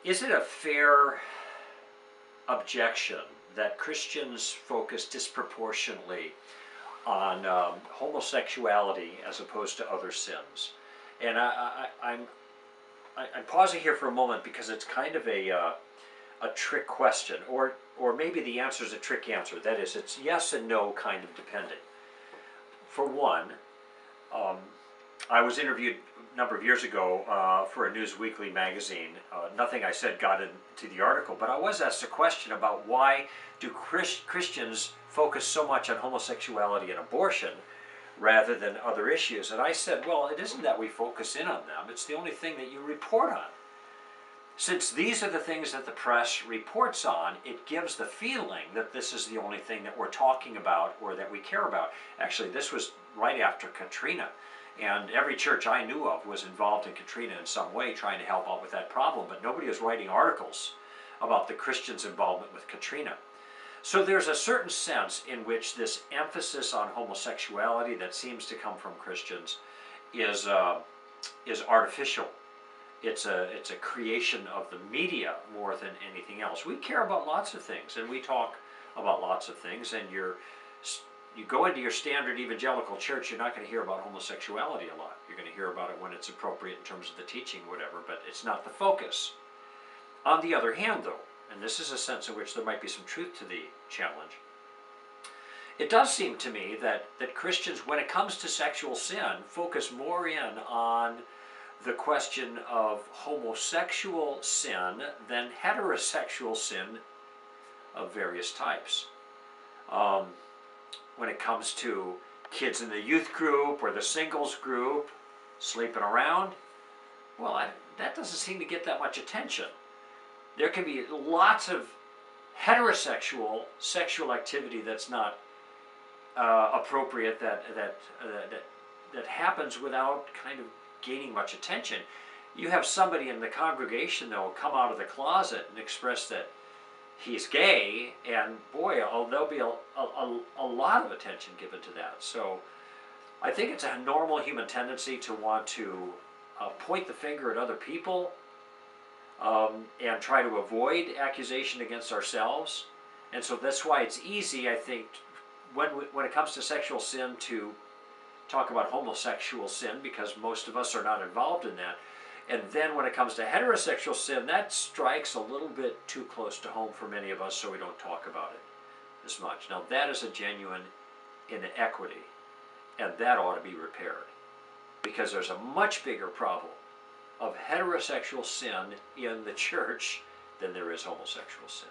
Is it a fair objection that Christians focus disproportionately on homosexuality as opposed to other sins? And I'm pausing here for a moment because it's kind of a trick question, or maybe the answer is a trick answer. That is, it's yes and no kind of depending. For one, I was interviewed a number of years ago for a News Weekly magazine. Nothing I said got into the article, but I was asked a question about why do Christians focus so much on homosexuality and abortion rather than other issues. And I said, well, it isn't that we focus in on them, it's the only thing that you report on. Since these are the things that the press reports on, it gives the feeling that this is the only thing that we're talking about or that we care about. Actually, this was right after Katrina, and every church I knew of was involved in Katrina in some way, trying to help out with that problem, but nobody was writing articles about the Christians' involvement with Katrina. So there's a certain sense in which this emphasis on homosexuality that seems to come from Christians is artificial. It's a creation of the media more than anything else. We care about lots of things, and we talk about lots of things, and you go into your standard evangelical church, you're not going to hear about homosexuality a lot. You're going to hear about it when it's appropriate in terms of the teaching, whatever, but it's not the focus. On the other hand, though, and this is a sense in which there might be some truth to the challenge, it does seem to me that Christians, when it comes to sexual sin, focus more in on the question of homosexual sin than heterosexual sin of various types. When it comes to kids in the youth group or the singles group sleeping around, well, that doesn't seem to get that much attention. There can be lots of heterosexual sexual activity that's not appropriate, that happens without kind of gaining much attention. You have somebody in the congregation, though, come out of the closet and express that he's gay, and boy, there'll be a lot of attention given to that. So I think it's a normal human tendency to want to point the finger at other people and try to avoid accusation against ourselves. And so that's why it's easy, I think, when it comes to sexual sin, to talk about homosexual sin, because most of us are not involved in that. And then when it comes to heterosexual sin, that strikes a little bit too close to home for many of us, so we don't talk about it as much. Now, that is a genuine inequity, and that ought to be repaired, because there's a much bigger problem of heterosexual sin in the church than there is homosexual sin.